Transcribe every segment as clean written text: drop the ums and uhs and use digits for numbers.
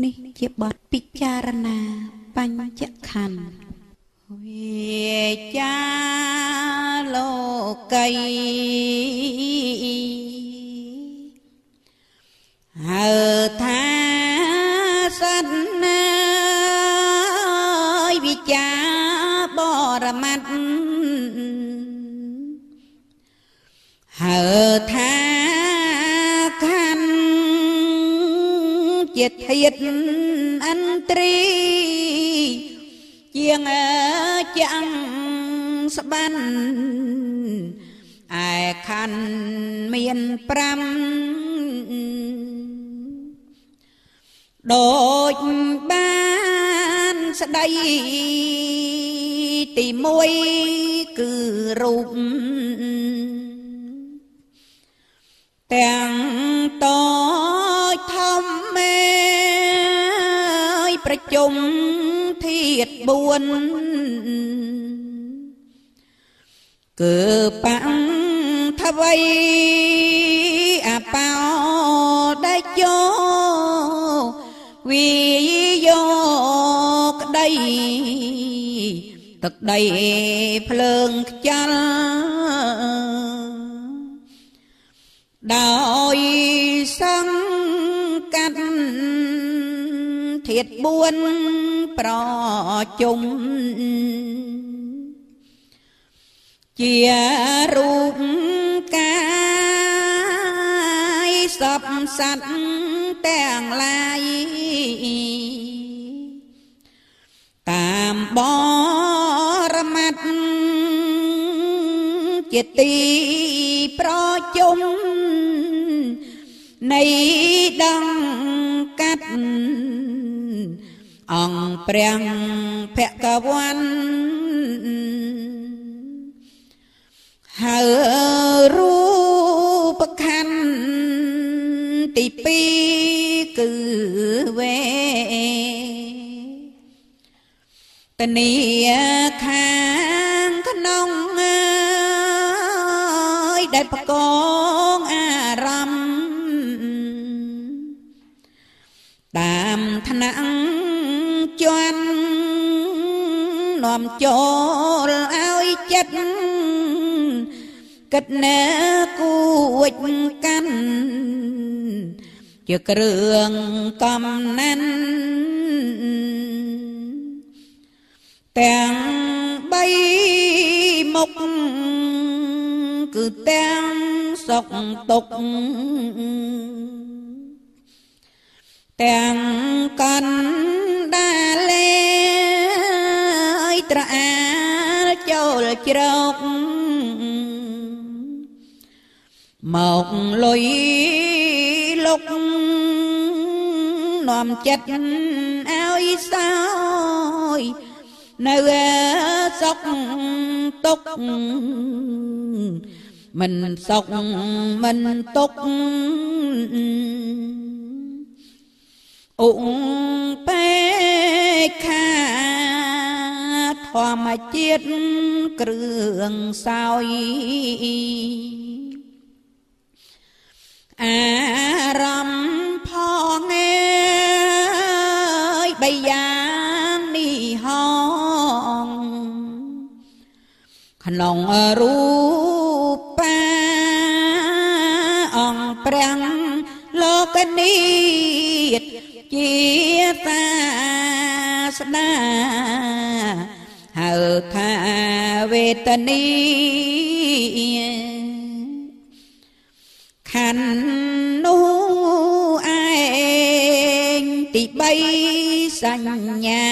នេះជាបទពិចារណាបញ្ចក្ខន្ធវិចាលោកីហៅថាសត្វណាវិចាបរមត្តហៅថាខណ្ឌជាធាតុអន្ត្រីជាងចាំងស្បាន់ឯខណ្ឌមាន5ដូចបានស្ដីទី1គឺរូបទាំងតូចធំមេប្រជុំធាតុ4គឺបង្ថវៃអបោដេចោវិយោក្ដីទឹកដីភ្លើងខ្យល់ដោយសង្កាត់ធាតុ4ប្រជុំជារូបកាយសពសត្វទាំងឡាយតាមបរមត្តជាទីប្រជុំនៃដង្កាត់អង្គព្រះភគវន្តហើយរូបខណ្ឌទី2គឺវេតនីខាងក្នុងដែលបកងអារម្មណ៍តាមថ្នាក់ជាន់នាំចូលឲ្យចិត្តគិតណែគួចកាន់ជាគ្រឿងកំណាន់ទាំង3មុខគឺទាំងសុខទុក្ខទាំងកណ្ដាលេត្រអាលចូលជ្រោកមកលុយលុកនាំចិត្តឲ្យសោយនៅសុខទុក្ខមិនសុខមិនទុក្ខអ៊ុពេខាធម្មជាតិគ្រឿងសោយអារម្មណ៍ផងអើយបីយ៉ាងនេះហងក្នុងរូបាអង្គព្រះលោកនីជាសាស្តាហៅថាវេទនីខណ្ឌនោះឯងទី3សញ្ញា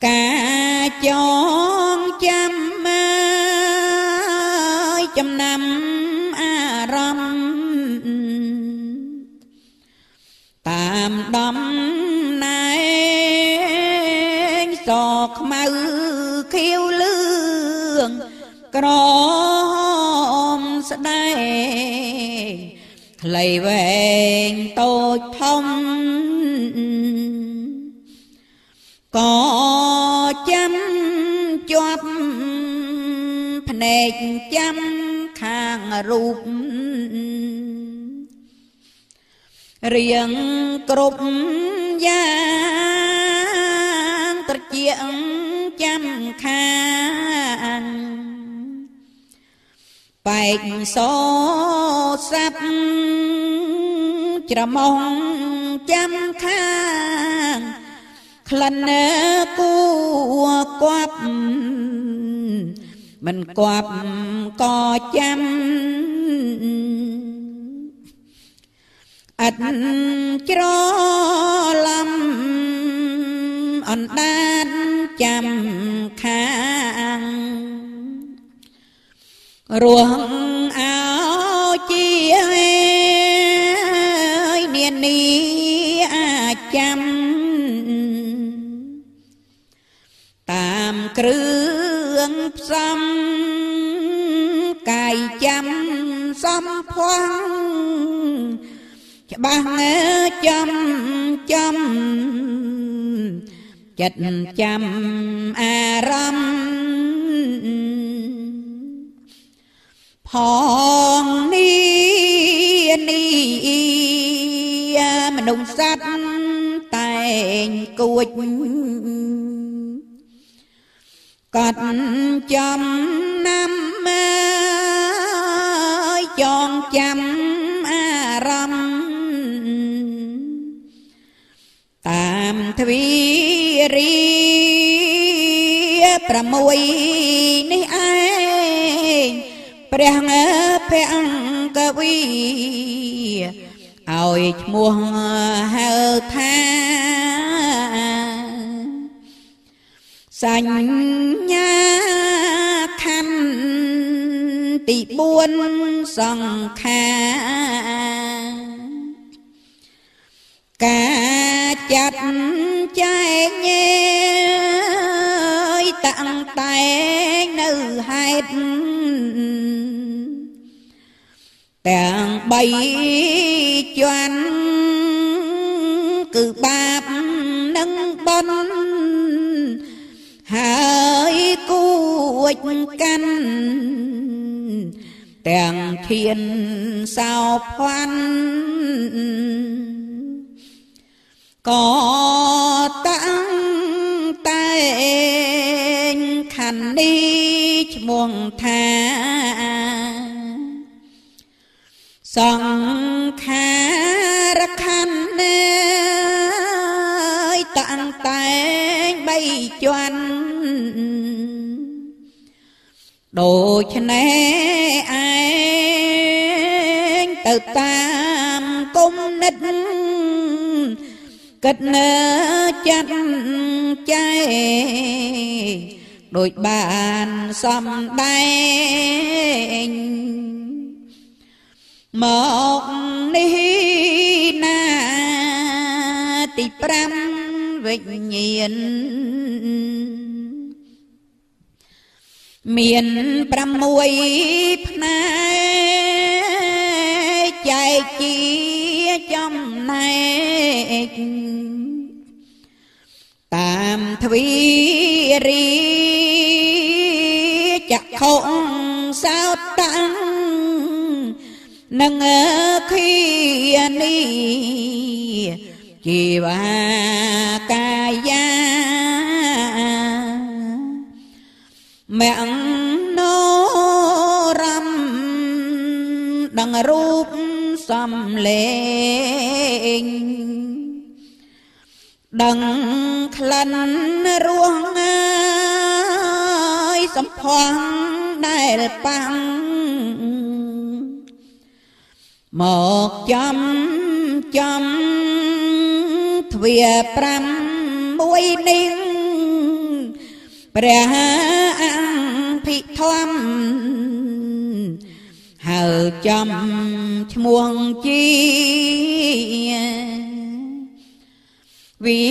ការចងចាំចំណាំអារម្មណ៍តាមដំណែងសខ្មៅខៀវលឿងក្រមស្ដែងខ្លីវែងតូចធំក៏ចាំជាប់ភ្នែកចាំខាងរូប រៀងគ្រប់យ៉ាងត្រជាចាំខានបែកសោស្រាប់ច្រមុះចាំខាងក្លិនគួគប់មិនគប់ក៏ចាំអត់ច្រឡំអណ្ដាតចាំខាងរស់អោជានានីអាចចាំតាមគ្រឿងផ្សំកាយចាំសំភ័ងច្បាស់ចាំចិត្តចាំអារម្មណ៍ផងនេះមនុស្សសត្វតែងគួចកត់ចំណាំចងចាំអារម្មណ៍តាមទ្វីរី6នេះឯងព្រះភង្គវីឲ្យឈ្មោះហៅថាសញ្ញាខន្ធទី4សង្ខារការចាត់ចែងតាំងតែងនៅហេតុទាំង3ជាន់គឺបាបនិងបុណ្យហើយគួចកាន់ទាំងធៀនសោភ័ណ្ឌក៏តាំងតែងខណ្ឌនេះឈ្មោះថាសង្ខារខណ្ឌតាំងតែង3ជាន់ដូច្នេះឯងទៅតាមគុណនិតគិតនៅចាត់ចែងដូចបានសំដែងមកនេះណាទី5វិញ្ញាណមាន6ផ្នែកចែកជាចំណែកតាមទ្វីរីចក្ខុសោតតាំងនឹងឃានីជីវាកាយាមនោរមដឹងរូបសំលេងដឹងក្លិនរសសំផស្សដែលប៉ាំងមកចំទ្វា5មួយនេះព្រះអង្គភិធម្មហើចំឈ្មោះជាវិ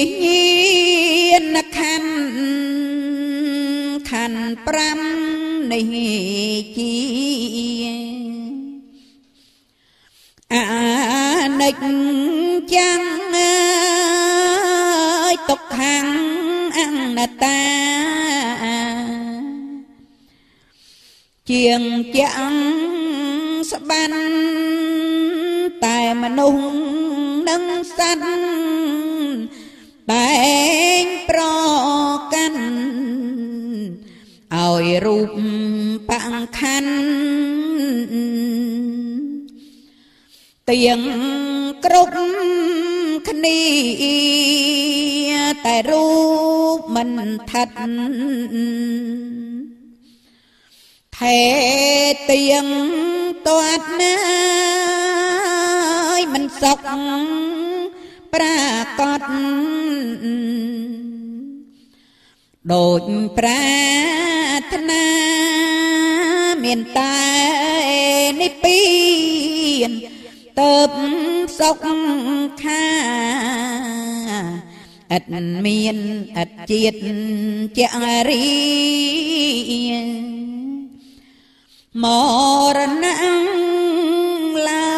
ញ្ញាណខណ្ឌ5នេះជាអនិច្ចំទុក្ខអនត្តាជាងចាំងស្បាន់តែមនុ នោះនឹងសัตว์តែងប្រកាន់ឲ្យរូបបង្ខណ្ឌទៀងគ្រប់គ្នាតែរូបមិនថាត់ថែទៀងតាត់ណាយមិនសុខប្រាកដដូចប្រាថ្នាមានតែនិព្វានទៅសុខខាឥតមានឥតជាតិជារីមរណៈឡើ